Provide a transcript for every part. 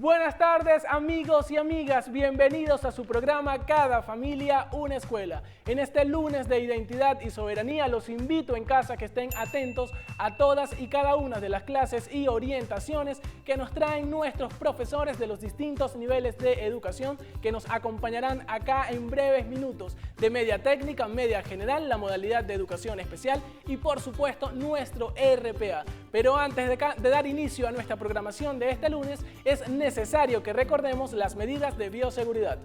Buenas tardes, amigos y amigas, bienvenidos a su programa Cada Familia, una Escuela. En este lunes de Identidad y Soberanía los invito en casa que estén atentos a todas y cada una de las clases y orientaciones que nos traen nuestros profesores de los distintos niveles de educación que nos acompañarán acá en breves minutos de media técnica, media general, la modalidad de educación especial y por supuesto nuestro RPA. Pero antes de dar inicio a nuestra programación de este lunes es necesario que recordemos las medidas de bioseguridad.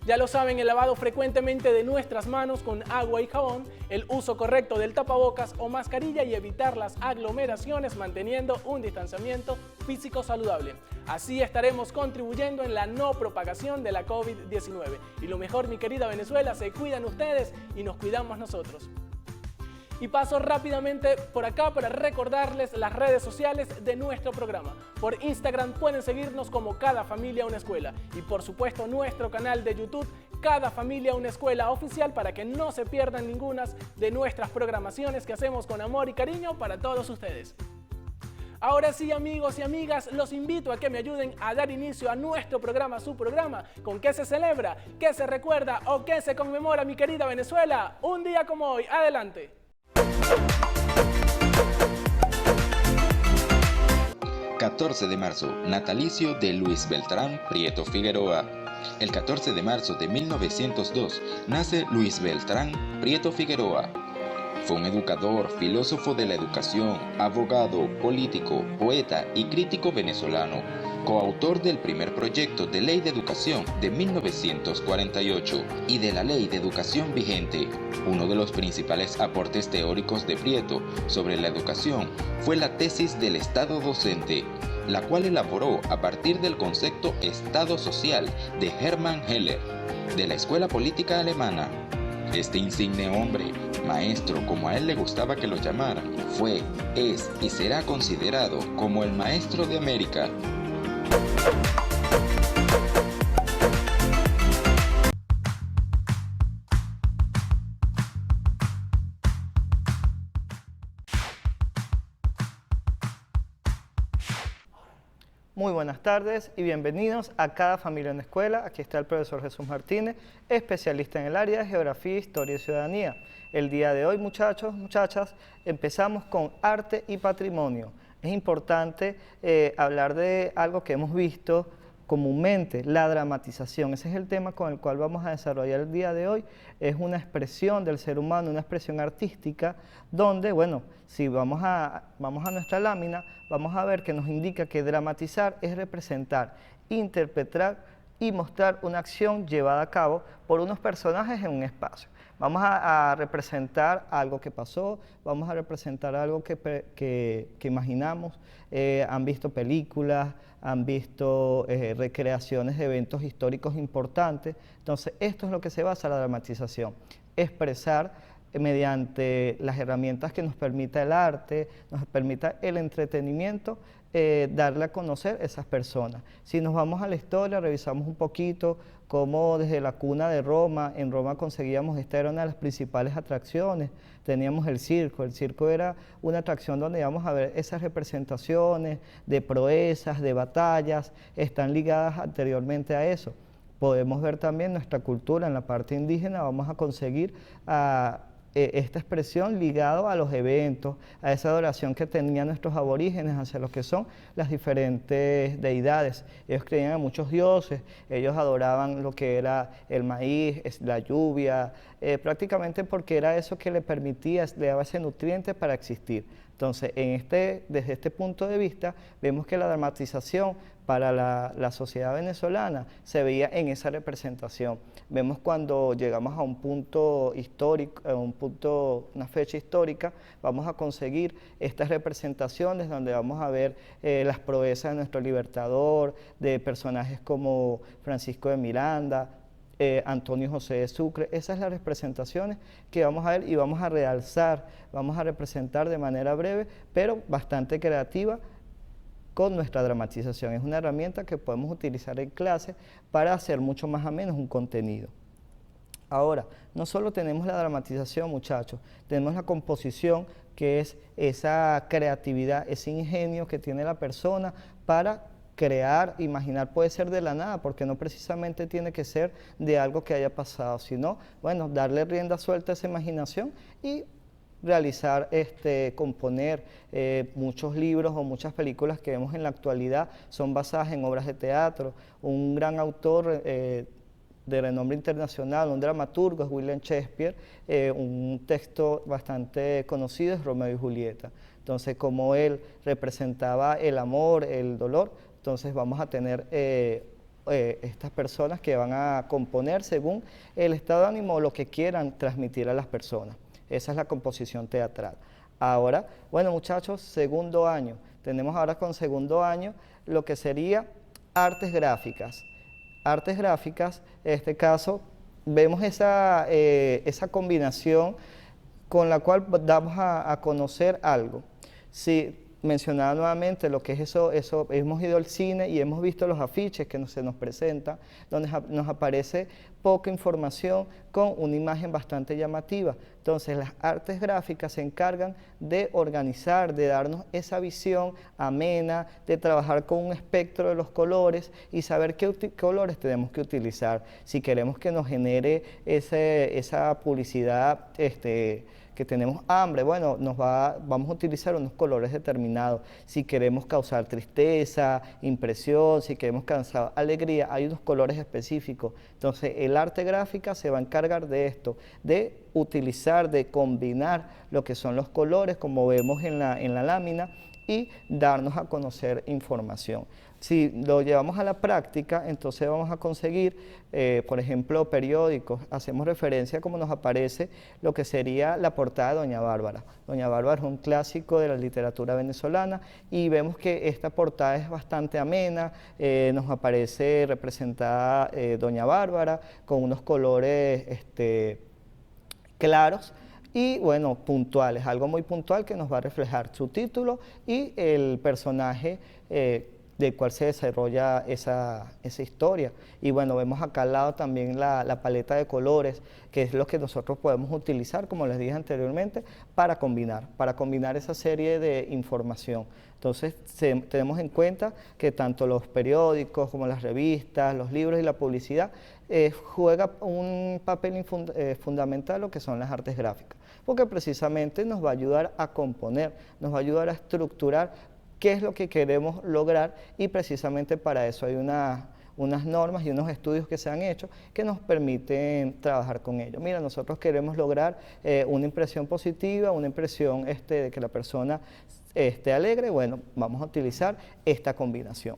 Ya lo saben, el lavado frecuentemente de nuestras manos con agua y jabón, el uso correcto del tapabocas o mascarilla y evitar las aglomeraciones manteniendo un distanciamiento físico saludable. Así estaremos contribuyendo en la no propagación de la COVID-19. Y lo mejor, mi querida Venezuela, se cuidan ustedes y nos cuidamos nosotros. Y paso rápidamente por acá para recordarles las redes sociales de nuestro programa. Por Instagram pueden seguirnos como Cada Familia Una Escuela y por supuesto nuestro canal de YouTube Cada Familia Una Escuela Oficial para que no se pierdan ninguna de nuestras programaciones que hacemos con amor y cariño para todos ustedes. Ahora sí, amigos y amigas, los invito a que me ayuden a dar inicio a nuestro programa, su programa. ¿Con qué se celebra? ¿Qué se recuerda? ¿O qué se conmemora, mi querida Venezuela? Un día como hoy. Adelante. 14 de marzo, natalicio de Luis Beltrán Prieto Figueroa. El 14 de marzo de 1902 nace Luis Beltrán Prieto Figueroa. Fue un educador, filósofo de la educación, abogado, político, poeta y crítico venezolano, coautor del primer proyecto de ley de educación de 1948 y de la ley de educación vigente. Uno de los principales aportes teóricos de Prieto sobre la educación fue la tesis del Estado docente, la cual elaboró a partir del concepto Estado social de Hermann Heller, de la Escuela Política Alemana. Este insigne hombre, maestro como a él le gustaba que lo llamaran, fue, es y será considerado como el maestro de América. Muy buenas tardes y bienvenidos a Cada Familia en Escuela. Aquí está el profesor Jesús Martínez, especialista en el área de Geografía, Historia y Ciudadanía. El día de hoy, muchachos, muchachas, empezamos con arte y patrimonio. Es importante hablar de algo que hemos visto comúnmente, la dramatización. Ese es el tema con el cual vamos a desarrollar el día de hoy. Es una expresión del ser humano, una expresión artística, donde, bueno, si vamos a nuestra lámina, vamos a ver que nos indica que dramatizar es representar, interpretar y mostrar una acción llevada a cabo por unos personajes en un espacio. Vamos a representar algo que pasó, vamos a representar algo que imaginamos, han visto películas, han visto recreaciones de eventos históricos importantes. Entonces, esto es lo que se basa en la dramatización, expresar mediante las herramientas que nos permita el arte, nos permita el entretenimiento, darle a conocer esas personas. Si nos vamos a la historia, revisamos un poquito cómo desde la cuna de Roma, en Roma conseguíamos, esta era una de las principales atracciones, teníamos el circo era una atracción donde íbamos a ver esas representaciones de proezas, de batallas, están ligadas anteriormente a eso. Podemos ver también nuestra cultura en la parte indígena, vamos a conseguir esta expresión ligado a los eventos, a esa adoración que tenían nuestros aborígenes hacia lo que son las diferentes deidades. Ellos creían en muchos dioses, ellos adoraban lo que era el maíz, la lluvia, prácticamente porque era eso que le permitía, le daba ese nutriente para existir. Entonces, desde este punto de vista, vemos que la dramatización para la sociedad venezolana se veía en esa representación. Vemos cuando llegamos a un punto histórico, una fecha histórica, vamos a conseguir estas representaciones donde vamos a ver las proezas de nuestro libertador, de personajes como Francisco de Miranda, Antonio José de Sucre. Esas son las representaciones que vamos a ver y vamos a realzar, vamos a representar de manera breve, pero bastante creativa, con nuestra dramatización. Es una herramienta que podemos utilizar en clase para hacer mucho más ameno un contenido. Ahora, no solo tenemos la dramatización, muchachos, tenemos la composición, que es esa creatividad, ese ingenio que tiene la persona para crear, imaginar puede ser de la nada, porque no precisamente tiene que ser de algo que haya pasado, sino, bueno, darle rienda suelta a esa imaginación y realizar, componer. Muchos libros o muchas películas que vemos en la actualidad son basadas en obras de teatro. Un gran autor de renombre internacional, un dramaturgo, es William Shakespeare. Un texto bastante conocido es Romeo y Julieta. Entonces, como él representaba el amor, el dolor, entonces vamos a tener estas personas que van a componer según el estado de ánimo o lo que quieran transmitir a las personas. Esa es la composición teatral. Ahora, bueno, muchachos, segundo año. Tenemos ahora con segundo año lo que sería artes gráficas. Artes gráficas, en este caso, vemos esa combinación con la cual damos a conocer algo. Si mencionaba nuevamente lo que es eso, hemos ido al cine y hemos visto los afiches que se nos presentan, donde nos aparece poca información con una imagen bastante llamativa. Entonces, las artes gráficas se encargan de organizar, de darnos esa visión amena, de trabajar con un espectro de los colores y saber qué colores tenemos que utilizar. Si queremos que nos genere esa publicidad, que tenemos hambre, bueno, vamos a utilizar unos colores determinados. Si queremos causar tristeza, impresión, si queremos causar alegría, hay unos colores específicos. Entonces, el arte gráfica se va a encargar de esto, de utilizar, de combinar lo que son los colores, como vemos en la lámina, y darnos a conocer información. Si lo llevamos a la práctica, entonces vamos a conseguir, por ejemplo, periódicos. Hacemos referencia, como nos aparece, lo que sería la portada de Doña Bárbara. Doña Bárbara es un clásico de la literatura venezolana y vemos que esta portada es bastante amena. Nos aparece representada Doña Bárbara con unos colores claros y, bueno, puntuales, algo muy puntual que nos va a reflejar su título y el personaje del cual se desarrolla esa historia. Y bueno, vemos acá al lado también la paleta de colores, que es lo que nosotros podemos utilizar, como les dije anteriormente, para combinar esa serie de información. Entonces, tenemos en cuenta que tanto los periódicos como las revistas, los libros y la publicidad juega un papel fundamental lo que son las artes gráficas, porque precisamente nos va a ayudar a componer, nos va a ayudar a estructurar qué es lo que queremos lograr y precisamente para eso hay unas normas y unos estudios que se han hecho que nos permiten trabajar con ello. Mira, nosotros queremos lograr una impresión positiva, una impresión de que la persona esté alegre, bueno, vamos a utilizar esta combinación.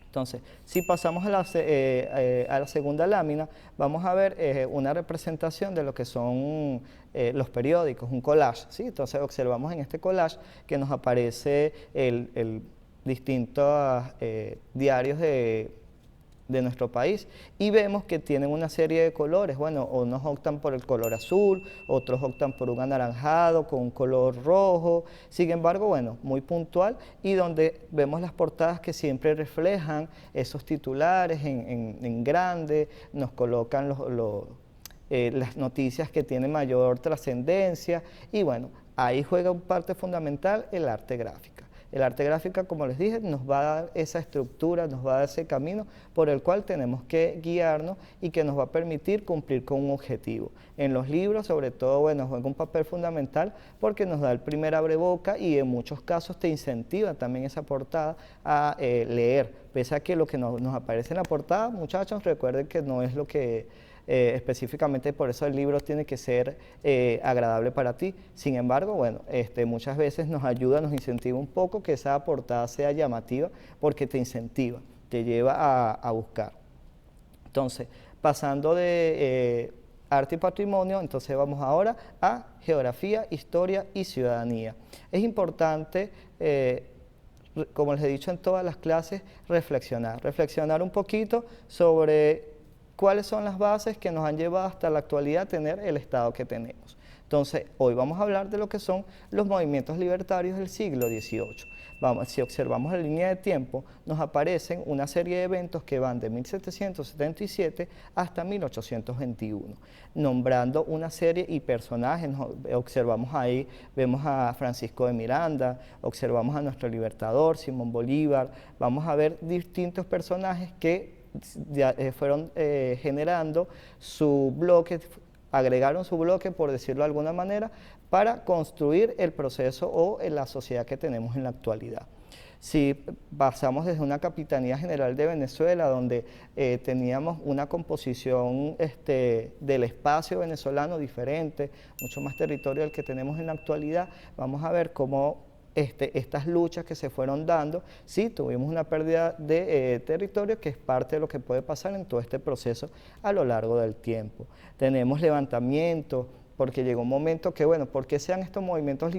Entonces, si pasamos a la segunda lámina, vamos a ver una representación de lo que son los periódicos, un collage, ¿sí? Entonces, observamos en este collage que nos aparece distintos diarios de nuestro país y vemos que tienen una serie de colores. Bueno, unos optan por el color azul, otros optan por un anaranjado con un color rojo. Sin embargo, bueno, muy puntual y donde vemos las portadas que siempre reflejan esos titulares en grande, nos colocan las noticias que tienen mayor trascendencia y bueno, ahí juega una parte fundamental el arte gráfica. El arte gráfica, como les dije, nos va a dar esa estructura, nos va a dar ese camino por el cual tenemos que guiarnos y que nos va a permitir cumplir con un objetivo. En los libros, sobre todo, bueno, juega un papel fundamental porque nos da el primer abreboca y en muchos casos te incentiva también esa portada a leer. Pese a que lo que nos aparece en la portada, muchachos, recuerden que no es lo que específicamente por eso el libro tiene que ser agradable para ti. Sin embargo, bueno, muchas veces nos ayuda, nos incentiva un poco que esa portada sea llamativa porque te incentiva, te lleva a buscar. Entonces, pasando de arte y patrimonio, entonces vamos ahora a geografía, historia y ciudadanía. Es importante, como les he dicho en todas las clases, reflexionar un poquito sobre cuáles son las bases que nos han llevado hasta la actualidad a tener el estado que tenemos. Entonces, hoy vamos a hablar de lo que son los movimientos libertarios del siglo XVIII. Si observamos la línea de tiempo, nos aparecen una serie de eventos que van de 1777 hasta 1821, nombrando una serie y personajes. Observamos ahí, vemos a Francisco de Miranda, observamos a nuestro libertador, Simón Bolívar. Vamos a ver distintos personajes que fueron generando su bloque, agregaron su bloque, por decirlo de alguna manera, para construir el proceso o la sociedad que tenemos en la actualidad. Si pasamos desde una Capitanía General de Venezuela, donde teníamos una composición del espacio venezolano diferente, mucho más territorio del que tenemos en la actualidad, vamos a ver cómo estas luchas que se fueron dando, sí, tuvimos una pérdida de territorio, que es parte de lo que puede pasar en todo este proceso a lo largo del tiempo. Tenemos levantamientos, porque llegó un momento que, bueno, ¿por qué sean estos movimientos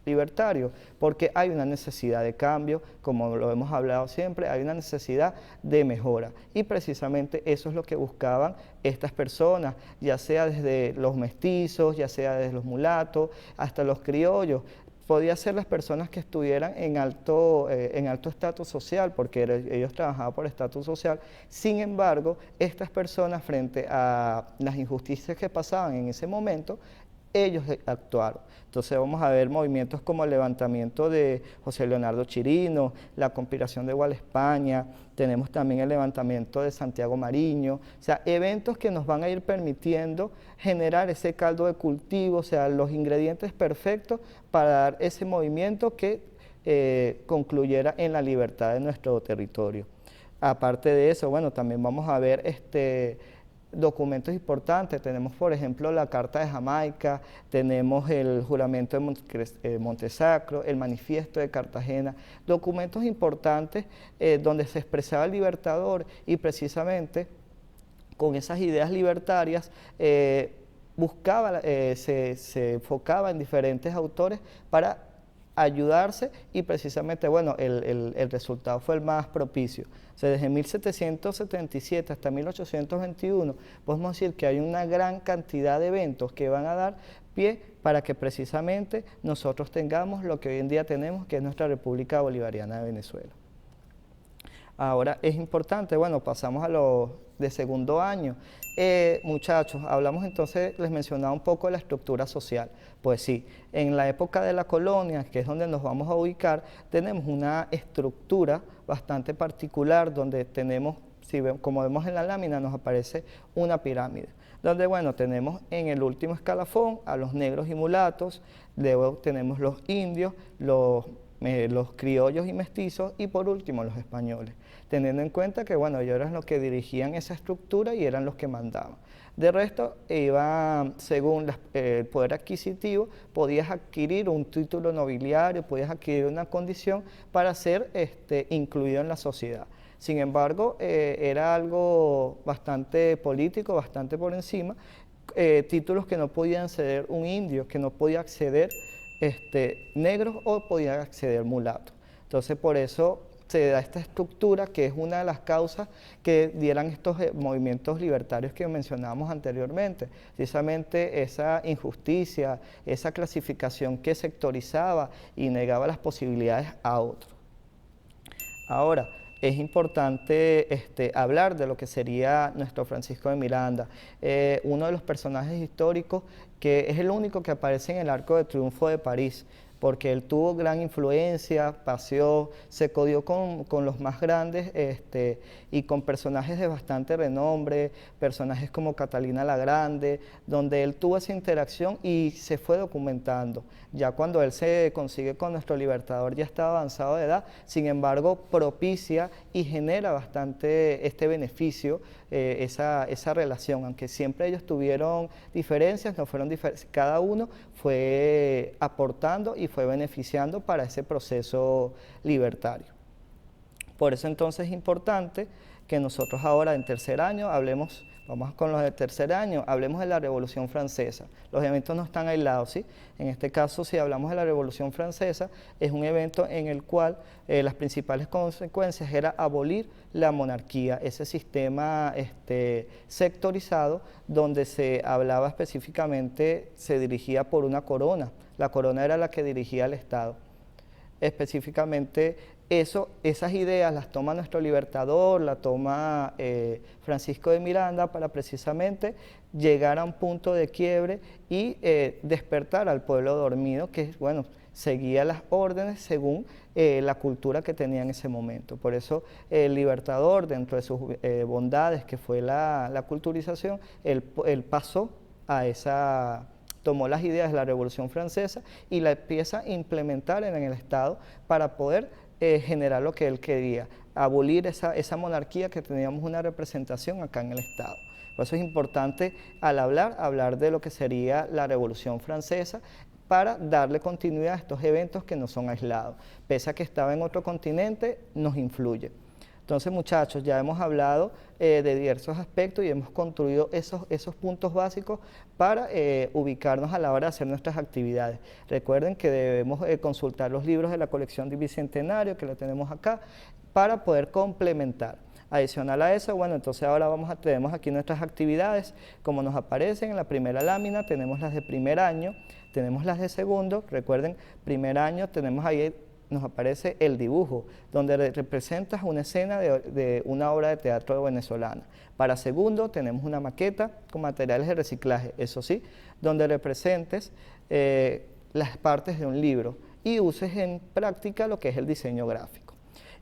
libertarios? Porque hay una necesidad de cambio, como lo hemos hablado siempre, hay una necesidad de mejora, y precisamente eso es lo que buscaban estas personas, ya sea desde los mestizos, ya sea desde los mulatos, hasta los criollos. Podía ser las personas que estuvieran en alto estatus social, porque ellos trabajaban por estatus social. Sin embargo, estas personas, frente a las injusticias que pasaban en ese momento, ellos actuaron. Entonces vamos a ver movimientos como el levantamiento de José Leonardo Chirino, la conspiración de Gual España, tenemos también el levantamiento de Santiago Mariño, o sea, eventos que nos van a ir permitiendo generar ese caldo de cultivo, o sea, los ingredientes perfectos para dar ese movimiento que concluyera en la libertad de nuestro territorio. Aparte de eso, bueno, también vamos a ver documentos importantes. Tenemos, por ejemplo, la Carta de Jamaica, tenemos el Juramento de Montesacro, el Manifiesto de Cartagena, documentos importantes donde se expresaba el libertador, y precisamente con esas ideas libertarias se enfocaba en diferentes autores para ayudarse, y precisamente, bueno, el resultado fue el más propicio. O sea, desde 1777 hasta 1821, podemos decir que hay una gran cantidad de eventos que van a dar pie para que precisamente nosotros tengamos lo que hoy en día tenemos, que es nuestra República Bolivariana de Venezuela. Ahora es importante, bueno, pasamos a los de segundo año. Muchachos, hablamos entonces, les mencionaba un poco de la estructura social. Pues sí, en la época de la colonia, que es donde nos vamos a ubicar, tenemos una estructura bastante particular, donde tenemos, como vemos en la lámina, nos aparece una pirámide, donde, bueno, tenemos en el último escalafón a los negros y mulatos, luego tenemos los indios, los criollos y mestizos, y por último los españoles, teniendo en cuenta que, bueno, ellos eran los que dirigían esa estructura y eran los que mandaban. De resto, según el poder adquisitivo, podías adquirir un título nobiliario, podías adquirir una condición para ser incluido en la sociedad. Sin embargo, era algo bastante político, bastante por encima, títulos que no podían ceder un indio, que no podía acceder negros, o podían acceder mulatos. Entonces, por eso se da esta estructura, que es una de las causas que dieran estos movimientos libertarios que mencionábamos anteriormente, precisamente esa injusticia, esa clasificación que sectorizaba y negaba las posibilidades a otros. Ahora, es importante hablar de lo que sería nuestro Francisco de Miranda, uno de los personajes históricos que es el único que aparece en el Arco de Triunfo de París, porque él tuvo gran influencia, paseó, se codió con los más grandes y con personajes de bastante renombre, personajes como Catalina la Grande, donde él tuvo esa interacción y se fue documentando. Ya cuando él se consigue con nuestro libertador, ya estaba avanzado de edad, sin embargo propicia y genera bastante beneficio, esa relación, aunque siempre ellos tuvieron diferencias, no fueron diferentes, cada uno fue aportando y fue beneficiando para ese proceso libertario. Por eso entonces es importante que nosotros ahora en tercer año hablemos Vamos con los del tercer año, hablemos de la Revolución Francesa. Los eventos no están aislados, ¿sí? En este caso, si hablamos de la Revolución Francesa, es un evento en el cual las principales consecuencias era abolir la monarquía, ese sistema sectorizado donde se hablaba específicamente, se dirigía por una corona. La corona era la que dirigía al Estado. Específicamente esas ideas las toma nuestro libertador, la toma Francisco de Miranda para precisamente llegar a un punto de quiebre y despertar al pueblo dormido que, bueno, seguía las órdenes según la cultura que tenía en ese momento. Por eso el libertador, dentro de sus bondades que fue la culturización, él pasó a tomó las ideas de la Revolución Francesa y la empieza a implementar en el Estado para poder generar lo que él quería, abolir esa monarquía que teníamos una representación acá en el Estado. Por eso es importante al hablar de lo que sería la Revolución Francesa para darle continuidad a estos eventos que no son aislados. Pese a que estaba en otro continente, nos influye. Entonces, muchachos, ya hemos hablado de diversos aspectos y hemos construido esos puntos básicos para ubicarnos a la hora de hacer nuestras actividades. Recuerden que debemos consultar los libros de la colección de Bicentenario, que la tenemos acá, para poder complementar. Adicional a eso, bueno, entonces ahora tenemos aquí nuestras actividades, como nos aparecen en la primera lámina, tenemos las de primer año, tenemos las de segundo. Recuerden, primer año tenemos ahí, nos aparece el dibujo, donde representas una escena de una obra de teatro venezolana. Para segundo tenemos una maqueta con materiales de reciclaje, eso sí, donde representes las partes de un libro y uses en práctica lo que es el diseño gráfico.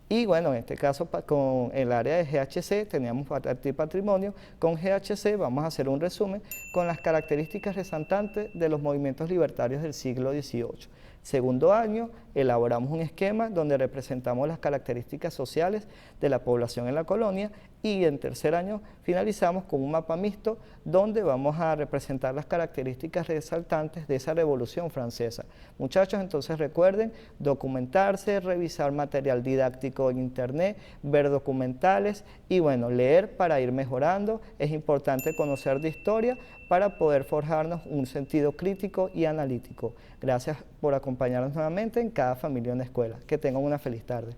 Y bueno, en este caso con el área de GHC teníamos arte y patrimonio. Con GHC vamos a hacer un resumen con las características resaltantes de los movimientos libertarios del siglo XVIII. Segundo año, elaboramos un esquema donde representamos las características sociales de la población en la colonia, y en tercer año finalizamos con un mapa mixto donde vamos a representar las características resaltantes de esa Revolución Francesa. Muchachos, entonces recuerden documentarse, revisar material didáctico en internet, ver documentales y bueno, leer para ir mejorando. Es importante conocer de historia para poder forjarnos un sentido crítico y analítico. Gracias por acompañarnos nuevamente en Cada Familia en la Escuela. Que tengan una feliz tarde.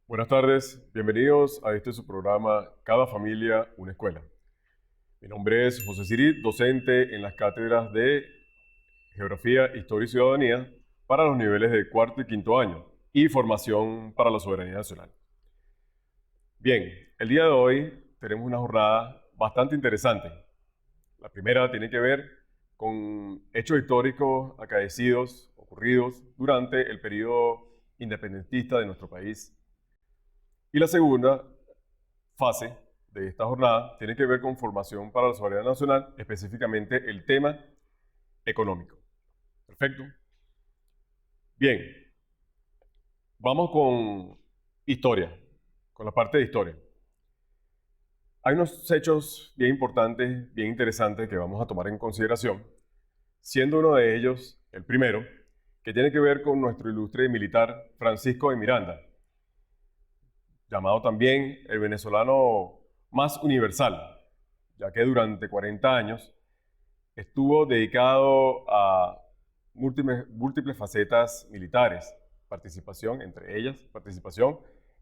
Buenas tardes, bienvenidos a su programa Cada Familia una Escuela. Mi nombre es José Sirit, docente en las cátedras de Geografía, Historia y Ciudadanía para los niveles de cuarto y quinto año y Formación para la Soberanía Nacional. Bien, el día de hoy tenemos una jornada bastante interesante. La primera tiene que ver con hechos históricos acaecidos, ocurridos durante el periodo independentista de nuestro país. Y la segunda fase de esta jornada tiene que ver con formación para la soberanía nacional, específicamente el tema económico. Perfecto. Bien, vamos con historia, con la parte de historia. Hay unos hechos bien importantes, bien interesantes que vamos a tomar en consideración, siendo uno de ellos, el primero, que tiene que ver con nuestro ilustre militar Francisco de Miranda, llamado también el venezolano más universal, ya que durante 40 años estuvo dedicado a múltiples facetas militares, entre ellas participación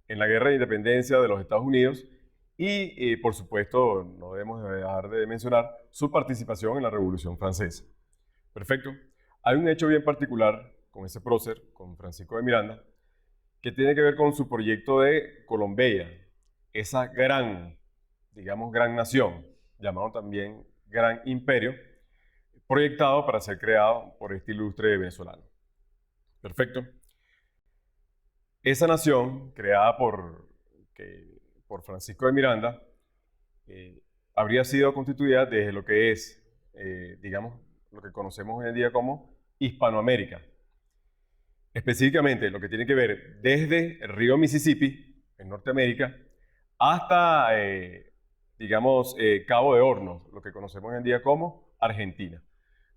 en la Guerra de Independencia de los Estados Unidos y, por supuesto, no debemos dejar de mencionar su participación en la Revolución Francesa. Perfecto. Hay un hecho bien particular con ese prócer, con Francisco de Miranda, que tiene que ver con su proyecto de Colombia, esa gran nación, llamado también Gran Imperio, proyectado para ser creado por este ilustre venezolano. Perfecto. Esa nación, creada por Francisco de Miranda, habría sido constituida desde lo que es, lo que conocemos hoy en día como Hispanoamérica. Específicamente, lo que tiene que ver desde el río Mississippi, en Norteamérica, hasta, Cabo de Hornos, lo que conocemos hoy en día como Argentina.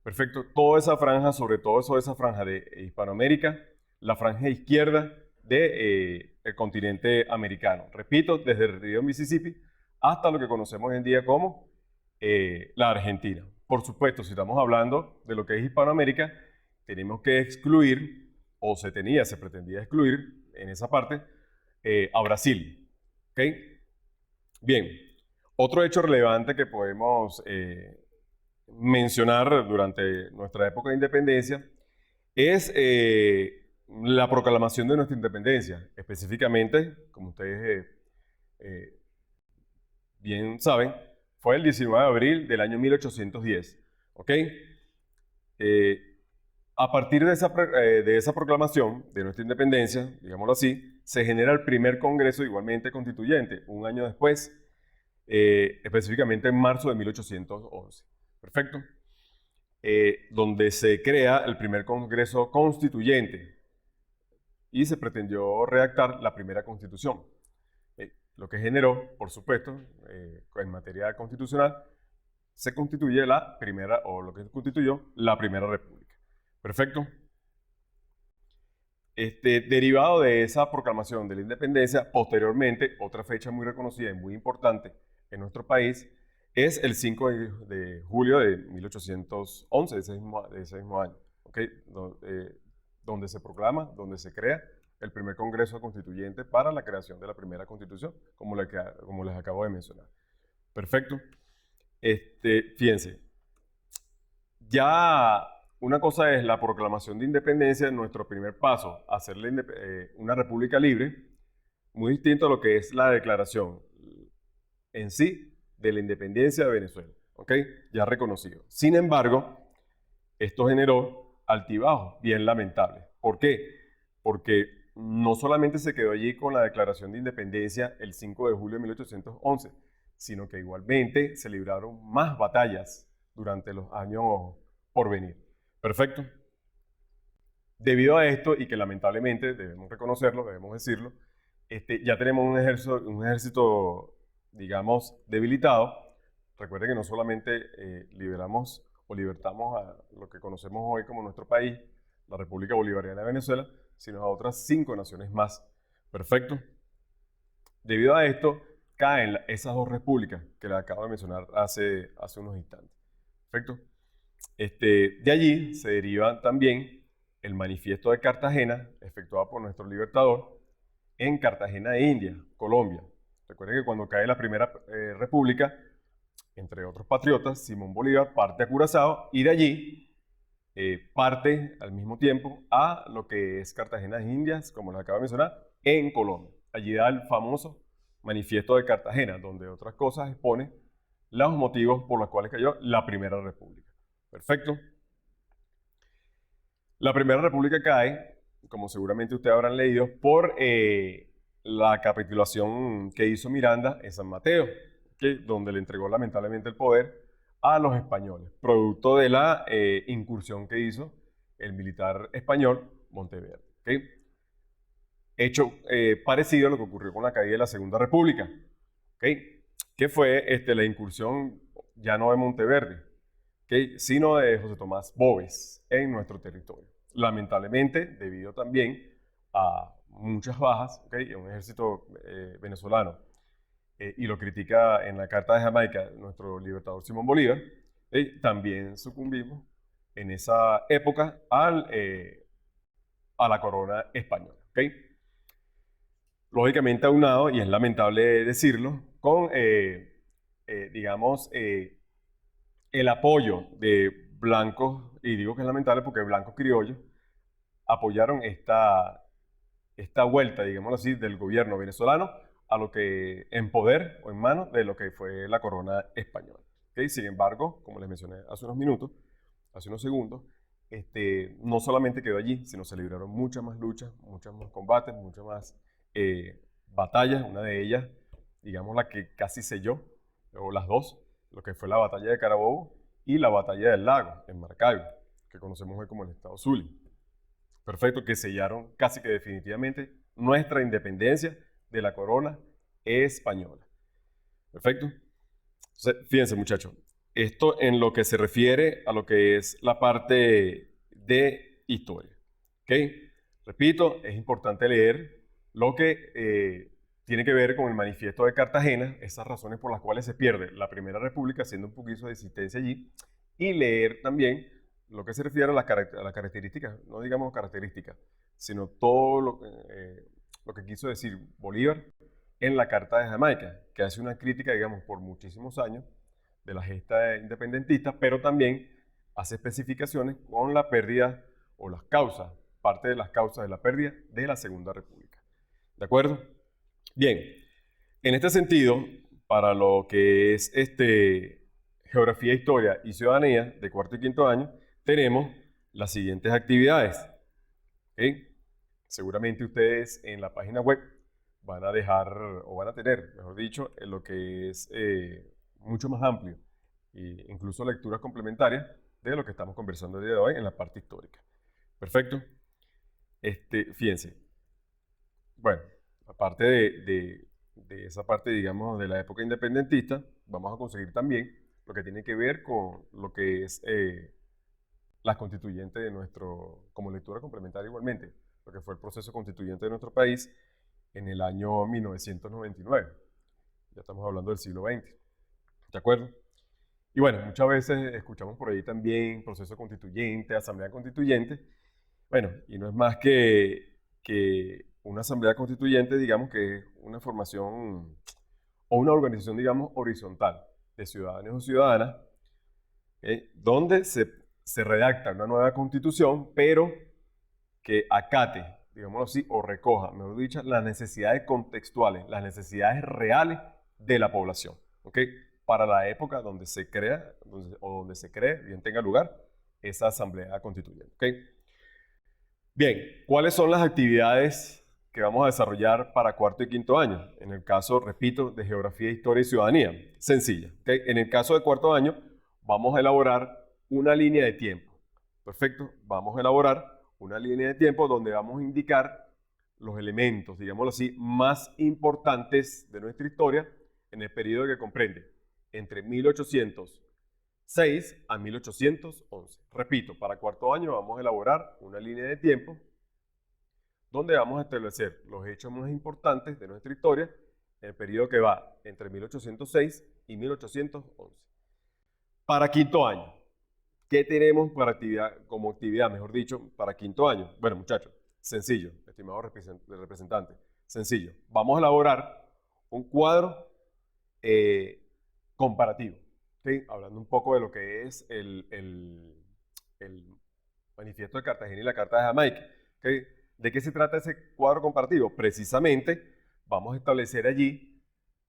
Perfecto. Toda esa franja, sobre todo esa franja de Hispanoamérica, la franja izquierda, del continente americano. Repito, desde el río Mississippi hasta lo que conocemos hoy en día como la Argentina. Por supuesto, si estamos hablando de lo que es Hispanoamérica, tenemos que excluir, o se pretendía excluir en esa parte, a Brasil. ¿Okay? Bien, otro hecho relevante que podemos mencionar durante nuestra época de independencia es la proclamación de nuestra independencia. Específicamente, como ustedes bien saben, fue el 19 de abril del año 1810. ¿Ok? A partir de esa proclamación de nuestra independencia, digámoslo así, se genera el primer Congreso igualmente constituyente, un año después, específicamente en marzo de 1811. Perfecto. Donde se crea el primer Congreso Constituyente y se pretendió redactar la primera Constitución. Lo que generó, por supuesto, en materia constitucional, se constituye la primera, o lo que constituyó la Primera República. Perfecto. Derivado de esa proclamación de la independencia, posteriormente, otra fecha muy reconocida y muy importante en nuestro país es el 5 de julio de 1811, de ese mismo año, ¿okay? Donde se proclama, donde se crea el primer Congreso Constituyente para la creación de la primera Constitución, como les acabo de mencionar. Perfecto. Fíjense, ya una cosa es la proclamación de independencia, nuestro primer paso a hacer una república libre, muy distinto a lo que es la declaración en sí de la independencia de Venezuela, ¿ok? Ya reconocido. Sin embargo, esto generó altibajos bien lamentables. ¿Por qué? Porque no solamente se quedó allí con la declaración de independencia el 5 de julio de 1811, sino que igualmente se libraron más batallas durante los años por venir. Perfecto. Debido a esto, y que lamentablemente debemos reconocerlo, debemos decirlo, ya tenemos un ejército, digamos, debilitado. Recuerden que no solamente liberamos o libertamos a lo que conocemos hoy como nuestro país, la República Bolivariana de Venezuela, sino a otras 5 naciones más. Perfecto. Debido a esto, caen esas 2 repúblicas que les acabo de mencionar hace unos instantes. Perfecto. De allí se deriva también el Manifiesto de Cartagena, efectuado por nuestro libertador en Cartagena de India, Colombia. Recuerden que cuando cae la Primera República, entre otros patriotas, Simón Bolívar parte a Curazao y de allí parte al mismo tiempo a lo que es Cartagena de Indias, como les acabo de mencionar, en Colombia. Allí da el famoso Manifiesto de Cartagena, donde otras cosas expone los motivos por los cuales cayó la Primera República. Perfecto. La Primera República cae, como seguramente ustedes habrán leído, por la capitulación que hizo Miranda en San Mateo, donde le entregó lamentablemente el poder a los españoles, producto de la incursión que hizo el militar español Monteverde. ¿Okay? Hecho parecido a lo que ocurrió con la caída de la Segunda República, ¿okay? Que fue la incursión ya no de Monteverde, ¿okay? Sino de José Tomás Boves en nuestro territorio. Lamentablemente, debido también a muchas bajas, ¿okay? Un ejército venezolano, y lo critica en la Carta de Jamaica nuestro libertador Simón Bolívar, también sucumbimos en esa época a la corona española. ¿Okay? Lógicamente aunado, y es lamentable decirlo, con, digamos, el apoyo de blancos, y digo que es lamentable porque blancos criollos apoyaron esta vuelta, digámoslo así, del gobierno venezolano a lo que en poder o en manos de lo que fue la corona española. ¿Okay? Sin embargo, como les mencioné hace unos segundos, no solamente quedó allí, sino se libraron muchas más luchas, muchos más combates, muchas más batallas. Una de ellas, digamos la que casi selló, o las dos, lo que fue la batalla de Carabobo y la batalla del Lago, en Maracaibo, que conocemos hoy como el Estado Zulia. Perfecto, que sellaron casi que definitivamente nuestra independencia de la corona española. Perfecto. Entonces, fíjense, muchachos, esto en lo que se refiere a lo que es la parte de historia. ¿Okay? Repito, es importante leer lo que tiene que ver con el manifiesto de Cartagena, esas razones por las cuales se pierde la Primera República, haciendo un poquito de existencia allí, y leer también lo que se refiere a las características, no digamos características, sino todo lo que quiso decir Bolívar en la Carta de Jamaica, que hace una crítica, digamos, por muchísimos años de la gesta independentista, pero también hace especificaciones con la pérdida o las causas, parte de las causas de la pérdida de la Segunda República. ¿De acuerdo? Bien, en este sentido, para lo que es Geografía, Historia y Ciudadanía de cuarto y quinto año, tenemos las siguientes actividades. ¿Okay? Seguramente ustedes en la página web van a dejar, o van a tener, mejor dicho, en lo que es mucho más amplio, e incluso lecturas complementarias de lo que estamos conversando el día de hoy en la parte histórica. Perfecto. Fíjense. Bueno, aparte de esa parte, digamos, de la época independentista, vamos a conseguir también lo que tiene que ver con lo que es las constituyentes de como lectura complementaria igualmente, lo que fue el proceso constituyente de nuestro país en el año 1999. Ya estamos hablando del siglo XX. ¿De acuerdo? Y bueno, muchas veces escuchamos por ahí también proceso constituyente, asamblea constituyente. Bueno, y no es más que una asamblea constituyente, digamos que es una formación o una organización, digamos, horizontal de ciudadanos o ciudadanas, donde se redacta una nueva constitución, pero que acate, digámoslo así, o recoja, mejor dicho, las necesidades contextuales, las necesidades reales de la población, ¿ok? Para la época donde se crea, donde se cree, bien tenga lugar, esa asamblea constituyente, ¿ok? Bien, ¿cuáles son las actividades que vamos a desarrollar para cuarto y quinto año? En el caso, repito, de Geografía, Historia y Ciudadanía, sencilla, ¿ok? En el caso de cuarto año, vamos a elaborar una línea de tiempo, perfecto, vamos a elaborar una línea de tiempo donde vamos a indicar los elementos, digámoslo así, más importantes de nuestra historia en el periodo que comprende entre 1806 a 1811. Repito, para cuarto año vamos a elaborar una línea de tiempo donde vamos a establecer los hechos más importantes de nuestra historia en el periodo que va entre 1806 y 1811. Para quinto año, ¿qué tenemos como actividad, mejor dicho, para quinto año? Bueno, muchachos, sencillo, estimado representante, sencillo. Vamos a elaborar un cuadro comparativo, ¿sí? Hablando un poco de lo que es el manifiesto de Cartagena y la Carta de Jamaica. ¿Okay? ¿De qué se trata ese cuadro comparativo? Precisamente vamos a establecer allí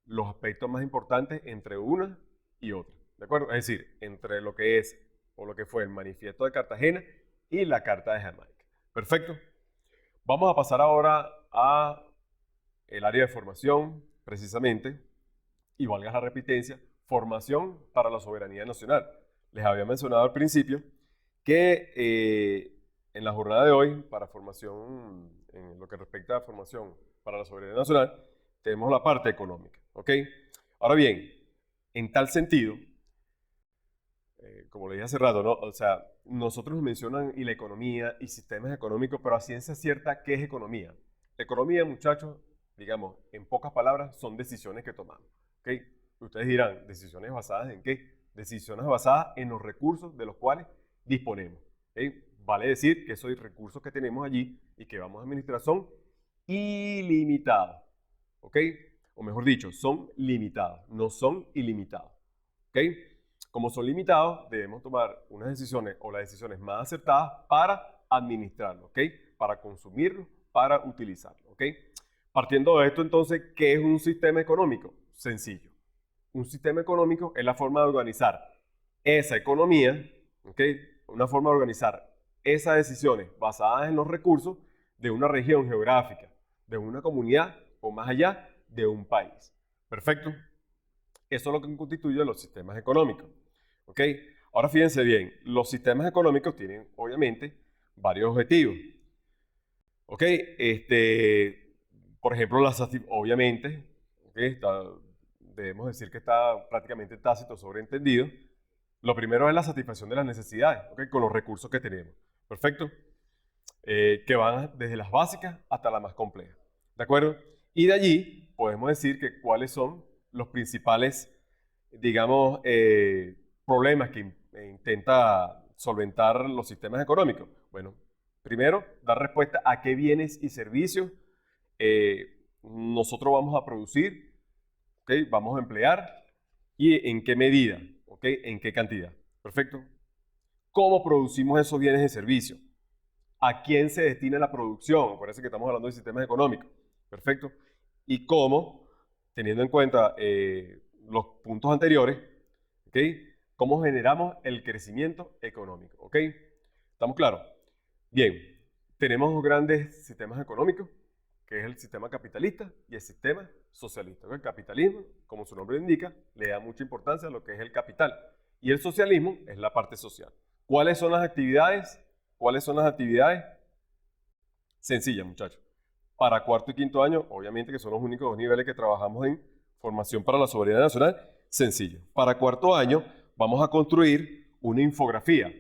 los aspectos más importantes entre una y otra. ¿De acuerdo? Es decir, entre lo que es o lo que fue el manifiesto de Cartagena y la Carta de Jamaica. Perfecto. Vamos a pasar ahora a el área de formación, precisamente, y valga la repitencia, formación para la soberanía nacional. Les había mencionado al principio que en la jornada de hoy, para formación, en lo que respecta a formación para la soberanía nacional, tenemos la parte económica, ¿ok? Ahora bien, en tal sentido, como le dije hace rato, ¿no? O sea, nosotros nos mencionan y la economía y sistemas económicos, pero a ciencia cierta, ¿qué es economía? Economía, muchachos, digamos, en pocas palabras, son decisiones que tomamos, ¿ok? Ustedes dirán, ¿decisiones basadas en qué? Decisiones basadas en los recursos de los cuales disponemos, ¿ok? Vale decir que esos recursos que tenemos allí y que vamos a administrar son ilimitados, ¿ok? O mejor dicho, son limitados, no son ilimitados, ¿ok? Como son limitados, debemos tomar unas decisiones o las decisiones más acertadas para administrarlo, ¿ok? Para consumirlo, para utilizarlo, ¿ok? Partiendo de esto, entonces, ¿qué es un sistema económico? Sencillo. Un sistema económico es la forma de organizar esa economía, ¿ok? Una forma de organizar esas decisiones basadas en los recursos de una región geográfica, de una comunidad o más allá de un país. ¿Perfecto? Eso es lo que constituye los sistemas económicos. ¿Ok? Ahora fíjense bien, los sistemas económicos tienen obviamente varios objetivos. ¿Ok? Por ejemplo, obviamente, ¿okay? Debemos decir que está prácticamente tácito, sobreentendido. Lo primero es la satisfacción de las necesidades, ¿ok? Con los recursos que tenemos. ¿Perfecto? que van desde las básicas hasta las más complejas. ¿De acuerdo? Y de allí podemos decir que cuáles son los principales, digamos, problemas que intenta solventar los sistemas económicos. Bueno, primero, dar respuesta a qué bienes y servicios nosotros vamos a producir, ¿okay? Vamos a emplear y en qué medida, ¿okay? En qué cantidad. Perfecto. ¿Cómo producimos esos bienes y servicios? ¿A quién se destina la producción? Parece que estamos hablando de sistemas económicos. Perfecto. Y cómo, teniendo en cuenta los puntos anteriores, ¿okay? ¿Cómo generamos el crecimiento económico? ¿Ok? ¿Estamos claros? Bien, tenemos dos grandes sistemas económicos, que es el sistema capitalista y el sistema socialista. El capitalismo, como su nombre indica, le da mucha importancia a lo que es el capital. Y el socialismo es la parte social. ¿Cuáles son las actividades? ¿Cuáles son las actividades? Sencillas, muchachos. Para cuarto y quinto año, obviamente que son los únicos dos niveles que trabajamos en formación para la soberanía nacional, sencillo. Para cuarto año vamos a construir una infografía,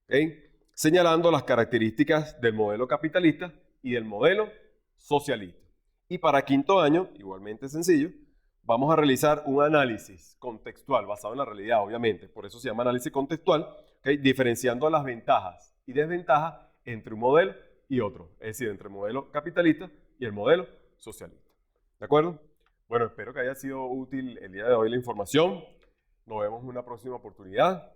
¿okay? Señalando las características del modelo capitalista y del modelo socialista. Y para quinto año, igualmente sencillo, vamos a realizar un análisis contextual basado en la realidad, obviamente. Por eso se llama análisis contextual, ¿okay? Diferenciando las ventajas y desventajas entre un modelo y otro. Es decir, entre el modelo capitalista y el modelo socialista. ¿De acuerdo? Bueno, espero que haya sido útil el día de hoy la información. Nos vemos en una próxima oportunidad.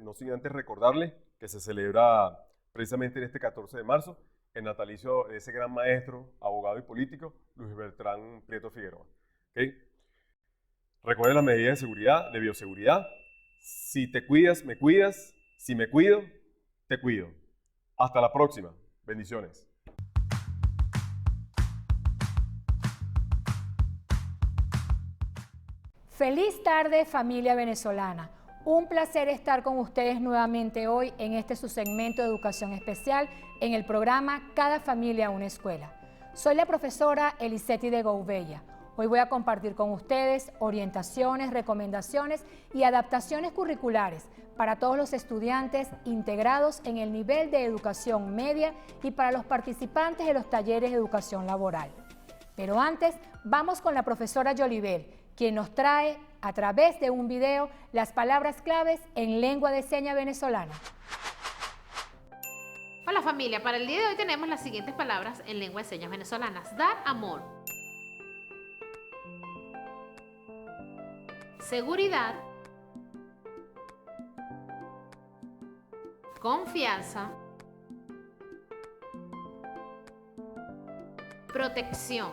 No sin antes recordarles que se celebra precisamente en este 14 de marzo el natalicio de ese gran maestro, abogado y político, Luis Beltrán Prieto Figueroa. ¿Okay? Recuerden las medidas de seguridad, de bioseguridad. Si te cuidas, me cuidas. Si me cuido, te cuido. Hasta la próxima. Bendiciones. Feliz tarde, familia venezolana. Un placer estar con ustedes nuevamente hoy en este su segmento de educación especial en el programa Cada Familia una Escuela. Soy la profesora Eliseti de Gouveia. Hoy voy a compartir con ustedes orientaciones, recomendaciones y adaptaciones curriculares para todos los estudiantes integrados en el nivel de educación media y para los participantes de los talleres de educación laboral. Pero antes, vamos con la profesora Yolibel, quien nos trae a través de un video las palabras claves en lengua de señas venezolana. Hola familia, para el día de hoy tenemos las siguientes palabras en lengua de señas venezolanas. Dar amor, seguridad, confianza, protección.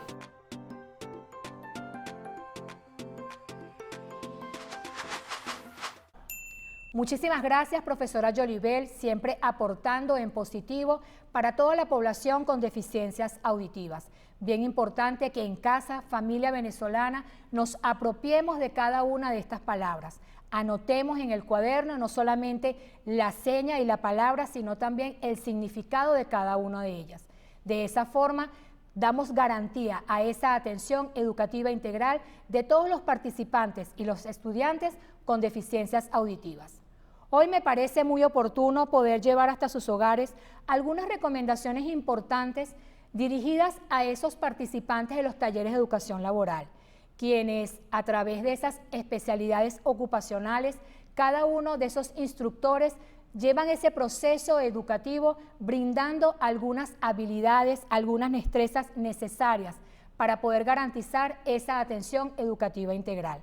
Muchísimas gracias, profesora Yolibel, siempre aportando en positivo para toda la población con deficiencias auditivas. Bien importante que en casa, familia venezolana, nos apropiemos de cada una de estas palabras. Anotemos en el cuaderno no solamente la seña y la palabra, sino también el significado de cada una de ellas. De esa forma, damos garantía a esa atención educativa integral de todos los participantes y los estudiantes con deficiencias auditivas. Hoy me parece muy oportuno poder llevar hasta sus hogares algunas recomendaciones importantes dirigidas a esos participantes de los talleres de educación laboral, quienes a través de esas especialidades ocupacionales, cada uno de esos instructores llevan ese proceso educativo brindando algunas habilidades, algunas destrezas necesarias para poder garantizar esa atención educativa integral.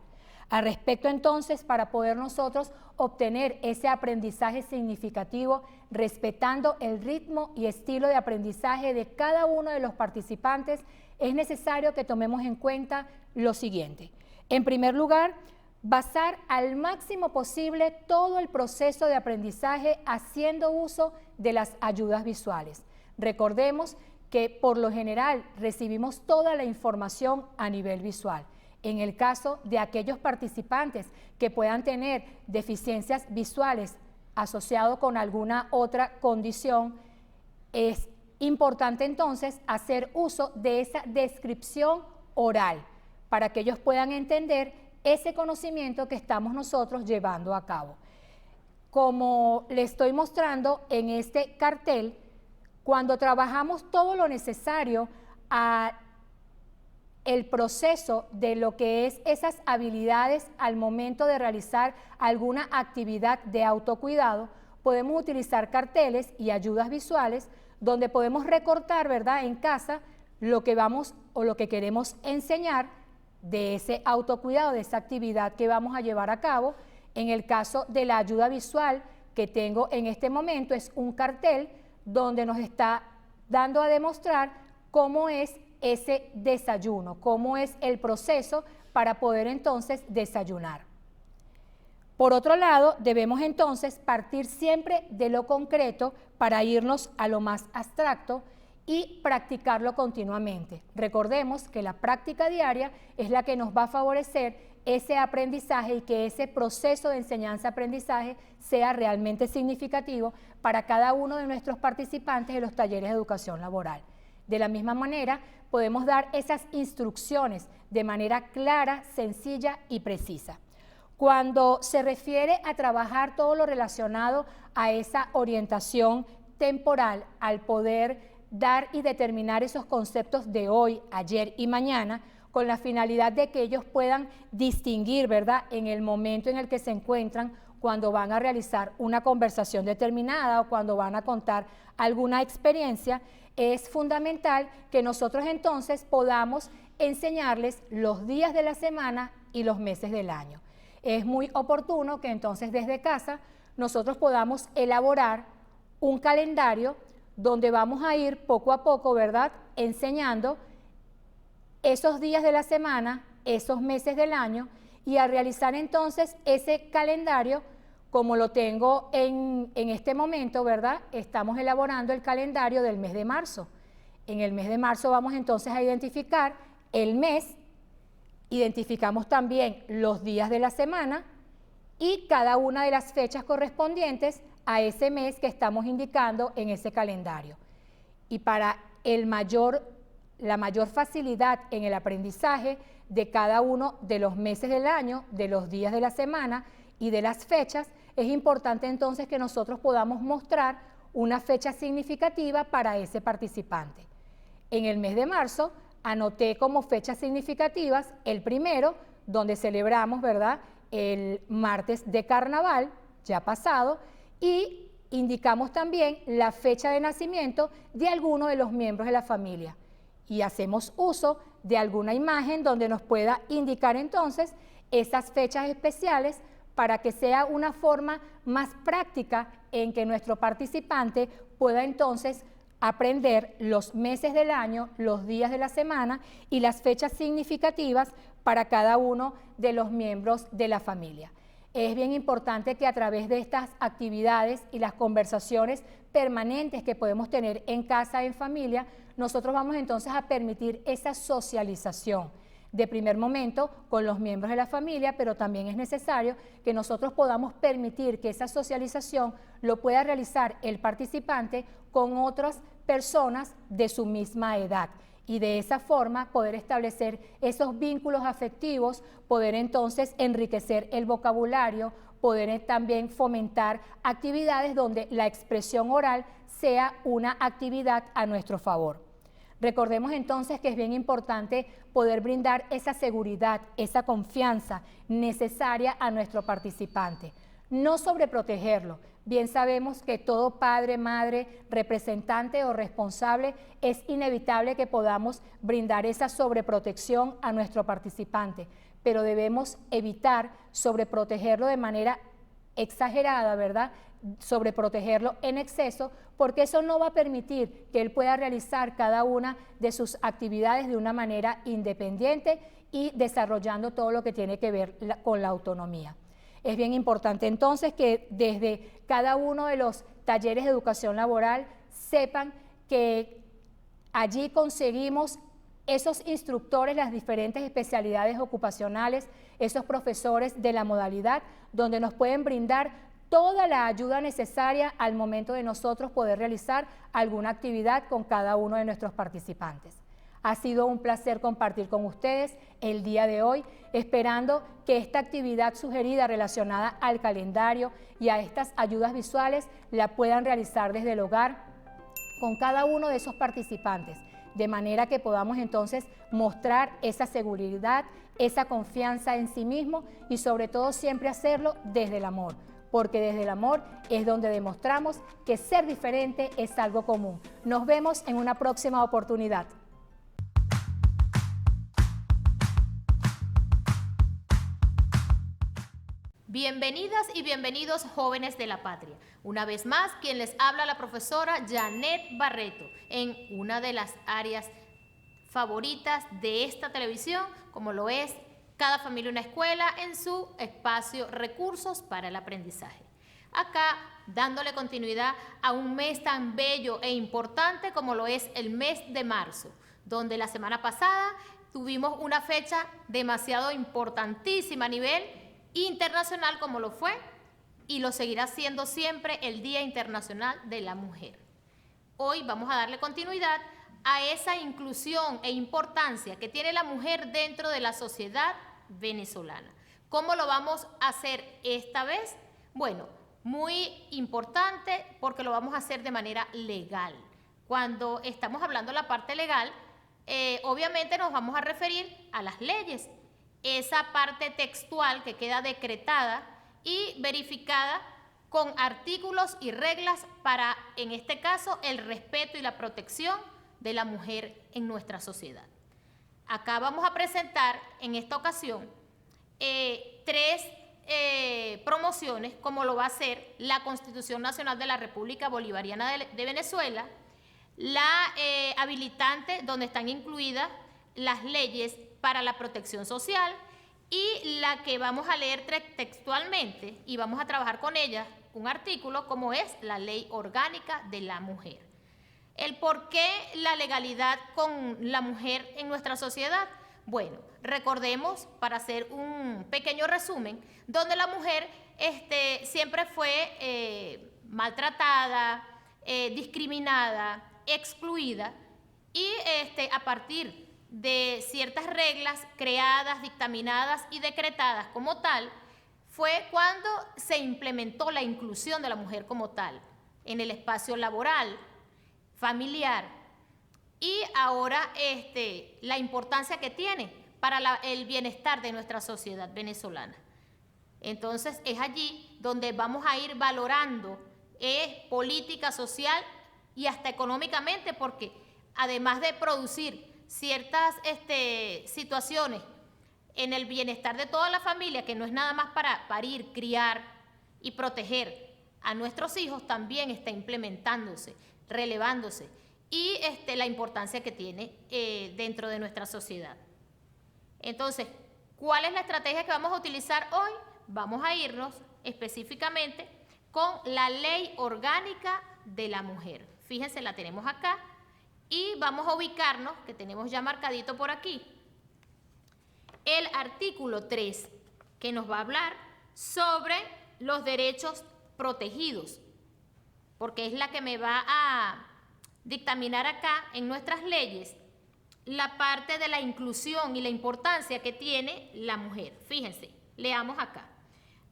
Al respecto, entonces, para poder nosotros obtener ese aprendizaje significativo, respetando el ritmo y estilo de aprendizaje de cada uno de los participantes, es necesario que tomemos en cuenta lo siguiente. En primer lugar, basar al máximo posible todo el proceso de aprendizaje haciendo uso de las ayudas visuales. Recordemos que por lo general recibimos toda la información a nivel visual. En el caso de aquellos participantes que puedan tener deficiencias visuales asociadas con alguna otra condición, es importante entonces hacer uso de esa descripción oral para que ellos puedan entender ese conocimiento que estamos nosotros llevando a cabo. Como le estoy mostrando en este cartel, Cuando trabajamos todo lo necesario a el proceso de lo que es esas habilidades al momento de realizar alguna actividad de autocuidado, podemos utilizar carteles y ayudas visuales donde podemos recortar, ¿verdad?, en casa lo que vamos o lo que queremos enseñar de ese autocuidado, de esa actividad que vamos a llevar a cabo. En el caso de la ayuda visual que tengo en este momento es un cartel donde nos está dando a demostrar cómo es ese desayuno, cómo es el proceso para poder entonces desayunar. Por otro lado, debemos entonces partir siempre de lo concreto para irnos a lo más abstracto y practicarlo continuamente. Recordemos que la práctica diaria es la que nos va a favorecer ese aprendizaje y que ese proceso de enseñanza-aprendizaje sea realmente significativo para cada uno de nuestros participantes de los talleres de educación laboral. De la misma manera, podemos dar esas instrucciones de manera clara, sencilla y precisa. Cuando se refiere a trabajar todo lo relacionado a esa orientación temporal, al poder dar y determinar esos conceptos de hoy, ayer y mañana, con la finalidad de que ellos puedan distinguir, ¿verdad?, en el momento en el que se encuentran cuando van a realizar una conversación determinada o cuando van a contar alguna experiencia, es fundamental que nosotros entonces podamos enseñarles los días de la semana y los meses del año. Es muy oportuno que entonces desde casa nosotros podamos elaborar un calendario donde vamos a ir poco a poco, ¿verdad?, enseñando esos días de la semana, esos meses del año, y a realizar entonces ese calendario como lo tengo en este momento, ¿verdad? Estamos elaborando el calendario del mes de marzo. En el mes de marzo vamos entonces a identificar el mes, identificamos también los días de la semana y cada una de las fechas correspondientes a ese mes que estamos indicando en ese calendario. Y para la mayor facilidad en el aprendizaje de cada uno de los meses del año, de los días de la semana y de las fechas, es importante entonces que nosotros podamos mostrar una fecha significativa para ese participante. En el mes de marzo anoté como fechas significativas el primero, donde celebramos, ¿verdad?, el martes de carnaval, ya pasado, y indicamos también la fecha de nacimiento de alguno de los miembros de la familia. Y hacemos uso de alguna imagen donde nos pueda indicar entonces esas fechas especiales para que sea una forma más práctica en que nuestro participante pueda entonces aprender los meses del año, los días de la semana y las fechas significativas para cada uno de los miembros de la familia. Es bien importante que a través de estas actividades y las conversaciones permanentes que podemos tener en casa, en familia, nosotros vamos entonces a permitir esa socialización de primer momento con los miembros de la familia, pero también es necesario que nosotros podamos permitir que esa socialización lo pueda realizar el participante con otras personas de su misma edad y de esa forma poder establecer esos vínculos afectivos, poder entonces enriquecer el vocabulario, poder también fomentar actividades donde la expresión oral sea una actividad a nuestro favor. Recordemos entonces que es bien importante poder brindar esa seguridad, esa confianza necesaria a nuestro participante. No sobreprotegerlo. Bien sabemos que todo padre, madre, representante o responsable es inevitable que podamos brindar esa sobreprotección a nuestro participante, pero debemos evitar sobreprotegerlo de manera exagerada, ¿verdad?, sobreprotegerlo en exceso, porque eso no va a permitir que él pueda realizar cada una de sus actividades de una manera independiente y desarrollando todo lo que tiene que ver con la autonomía. Es bien importante entonces que desde cada uno de los talleres de educación laboral sepan que allí conseguimos esos instructores, las diferentes especialidades ocupacionales, esos profesores de la modalidad, donde nos pueden brindar toda la ayuda necesaria al momento de nosotros poder realizar alguna actividad con cada uno de nuestros participantes. Ha sido un placer compartir con ustedes el día de hoy, esperando que esta actividad sugerida relacionada al calendario y a estas ayudas visuales la puedan realizar desde el hogar con cada uno de esos participantes, de manera que podamos entonces mostrar esa seguridad, esa confianza en sí mismo y sobre todo siempre hacerlo desde el amor, porque desde el amor es donde demostramos que ser diferente es algo común. Nos vemos en una próxima oportunidad. Bienvenidas y bienvenidos, jóvenes de la patria. Una vez más, quien les habla, la profesora Janet Barreto, en una de las áreas favoritas de esta televisión, como lo es Cada Familia una Escuela, en su espacio Recursos para el Aprendizaje. Acá, dándole continuidad a un mes tan bello e importante como lo es el mes de marzo, donde la semana pasada tuvimos una fecha demasiado importantísima a nivel internacional, como lo fue y lo seguirá siendo siempre el Día Internacional de la Mujer. Hoy vamos a darle continuidad a esa inclusión e importancia que tiene la mujer dentro de la sociedad venezolana. ¿Cómo lo vamos a hacer esta vez? Bueno, muy importante porque lo vamos a hacer de manera legal. Cuando estamos hablando de la parte legal, obviamente nos vamos a referir a las leyes, esa parte textual que queda decretada y verificada con artículos y reglas para, en este caso, el respeto y la protección de la mujer en nuestra sociedad. Acá vamos a presentar en esta ocasión tres promociones, como lo va a hacer la Constitución Nacional de la República Bolivariana de Venezuela, la habilitante, donde están incluidas las leyes para la protección social, y la que vamos a leer textualmente y vamos a trabajar con ella un artículo, como es la Ley Orgánica de la Mujer. ¿El por qué la legalidad con la mujer en nuestra sociedad? Bueno, recordemos, para hacer un pequeño resumen, donde la mujer siempre fue maltratada, discriminada, excluida, y a partir de ciertas reglas creadas, dictaminadas y decretadas como tal, fue cuando se implementó la inclusión de la mujer como tal en el espacio laboral, familiar, y ahora la importancia que tiene para el bienestar de nuestra sociedad venezolana. Entonces es allí donde vamos a ir valorando política social y hasta económicamente, porque además de producir ciertas situaciones en el bienestar de toda la familia, que no es nada más para parir, criar y proteger a nuestros hijos, también está implementándose, relevándose, y la importancia que tiene dentro de nuestra sociedad. Entonces, ¿cuál es la estrategia que vamos a utilizar hoy? Vamos a irnos específicamente con la Ley Orgánica de la Mujer. Fíjense, la tenemos acá. Y vamos a ubicarnos, que tenemos ya marcadito por aquí, el artículo 3, que nos va a hablar sobre los derechos protegidos, porque es la que me va a dictaminar acá en nuestras leyes la parte de la inclusión y la importancia que tiene la mujer. Fíjense, leamos acá.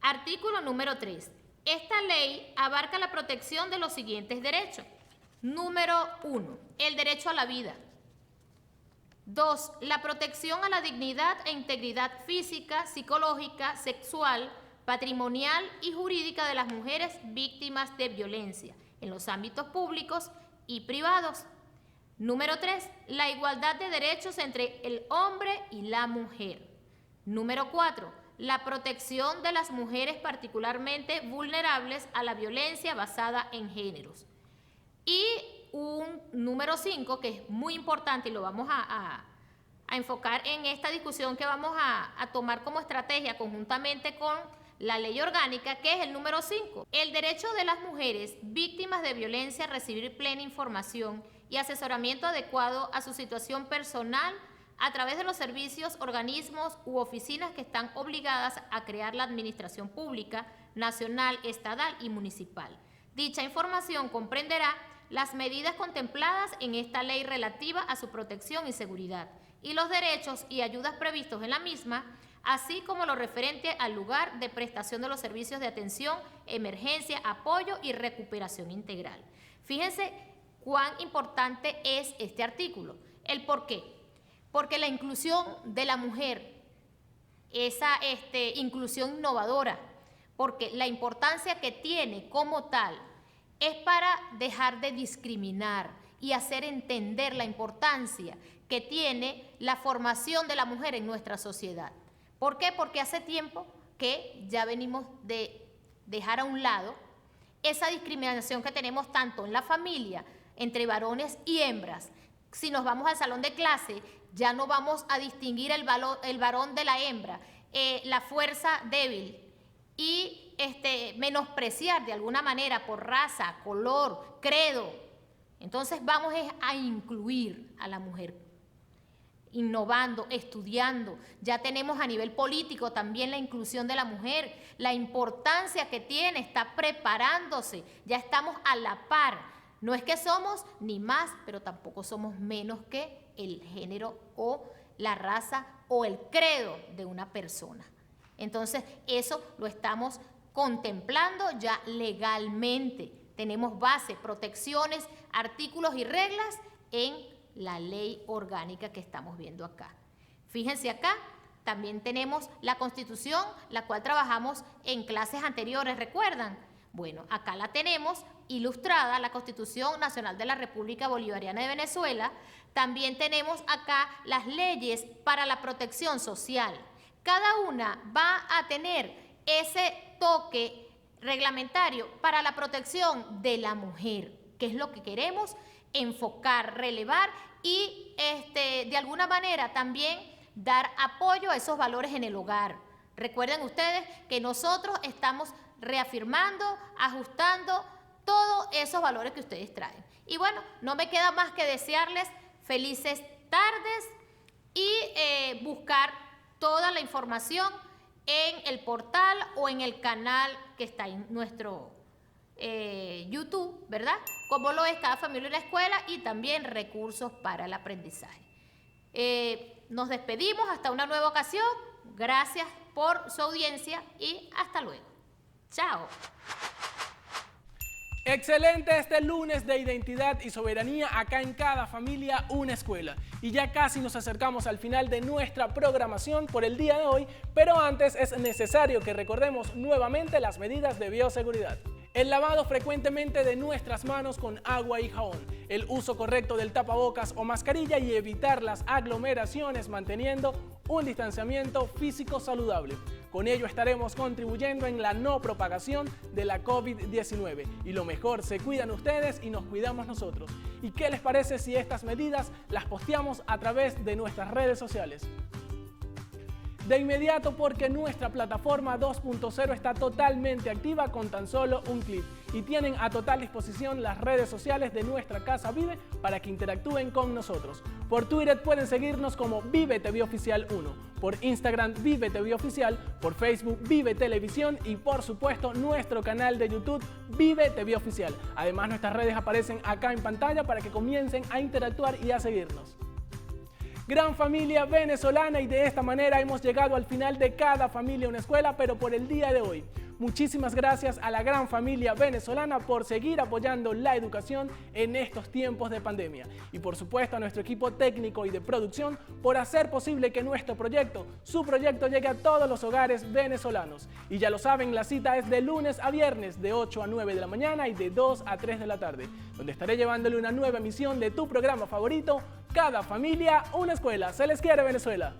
Artículo número 3. Esta ley abarca la protección de los siguientes derechos. Número 1, el derecho a la vida. 2, la protección a la dignidad e integridad física, psicológica, sexual, patrimonial y jurídica de las mujeres víctimas de violencia en los ámbitos públicos y privados. Número 3, la igualdad de derechos entre el hombre y la mujer. Número 4, la protección de las mujeres particularmente vulnerables a la violencia basada en géneros. Y un número 5, que es muy importante y lo vamos a enfocar en esta discusión que vamos a tomar como estrategia conjuntamente con la ley orgánica, que es el número 5. El derecho de las mujeres víctimas de violencia a recibir plena información y asesoramiento adecuado a su situación personal a través de los servicios, organismos u oficinas que están obligadas a crear la administración pública, nacional, estatal y municipal. Dicha información comprenderá las medidas contempladas en esta ley relativa a su protección y seguridad, y los derechos y ayudas previstos en la misma, así como lo referente al lugar de prestación de los servicios de atención, emergencia, apoyo y recuperación integral. Fíjense cuán importante es este artículo. ¿El por qué? Porque la inclusión de la mujer, esa inclusión innovadora, porque la importancia que tiene como tal es para dejar de discriminar y hacer entender la importancia que tiene la formación de la mujer en nuestra sociedad. ¿Por qué? Porque hace tiempo que ya venimos de dejar a un lado esa discriminación que tenemos tanto en la familia, entre varones y hembras. Si nos vamos al salón de clase, ya no vamos a distinguir el varón de la hembra, la fuerza débil y menospreciar de alguna manera por raza, color, credo. Entonces vamos a incluir a la mujer, innovando, estudiando. Ya tenemos a nivel político también la inclusión de la mujer, la importancia que tiene, está preparándose, ya estamos a la par. No es que somos ni más, pero tampoco somos menos que el género o la raza o el credo de una persona. Entonces, eso lo estamos contemplando ya legalmente. Tenemos base, protecciones, artículos y reglas en la ley orgánica que estamos viendo acá. Fíjense acá, también tenemos la Constitución, la cual trabajamos en clases anteriores, ¿recuerdan? Bueno, acá la tenemos ilustrada, la Constitución Nacional de la República Bolivariana de Venezuela. También tenemos acá las leyes para la protección social. Cada una va a tener ese toque reglamentario para la protección de la mujer, que es lo que queremos enfocar, relevar y de alguna manera también dar apoyo a esos valores en el hogar. Recuerden ustedes que nosotros estamos reafirmando, ajustando todos esos valores que ustedes traen. Y bueno, no me queda más que desearles felices tardes y buscar toda la información en el portal o en el canal que está en nuestro YouTube, ¿verdad? Como lo es Cada Familia en la Escuela y también recursos para el aprendizaje. Nos despedimos hasta una nueva ocasión. Gracias por su audiencia y hasta luego. Chao. Excelente este lunes de identidad y soberanía acá en Cada Familia una Escuela. Y ya casi nos acercamos al final de nuestra programación por el día de hoy, pero antes es necesario que recordemos nuevamente las medidas de bioseguridad. El lavado frecuentemente de nuestras manos con agua y jabón, el uso correcto del tapabocas o mascarilla y evitar las aglomeraciones manteniendo un distanciamiento físico saludable. Con ello estaremos contribuyendo en la no propagación de la COVID-19 y lo mejor, se cuidan ustedes y nos cuidamos nosotros. ¿Y qué les parece si estas medidas las posteamos a través de nuestras redes sociales? De inmediato, porque nuestra plataforma 2.0 está totalmente activa con tan solo un clic y tienen a total disposición las redes sociales de nuestra Casa Vive para que interactúen con nosotros. Por Twitter pueden seguirnos como Vive TV Oficial 1, por Instagram Vive TV Oficial, por Facebook Vive Televisión y por supuesto nuestro canal de YouTube Vive TV Oficial. Además, nuestras redes aparecen acá en pantalla para que comiencen a interactuar y a seguirnos. Gran familia venezolana, y de esta manera hemos llegado al final de Cada Familia una Escuela, pero por el día de hoy. Muchísimas gracias a la gran familia venezolana por seguir apoyando la educación en estos tiempos de pandemia. Y por supuesto a nuestro equipo técnico y de producción por hacer posible que nuestro proyecto, su proyecto, llegue a todos los hogares venezolanos. Y ya lo saben, la cita es de lunes a viernes de 8 a 9 de la mañana y de 2 a 3 de la tarde, donde estaré llevándole una nueva emisión de tu programa favorito, Cada Familia una Escuela. Se les quiere, Venezuela.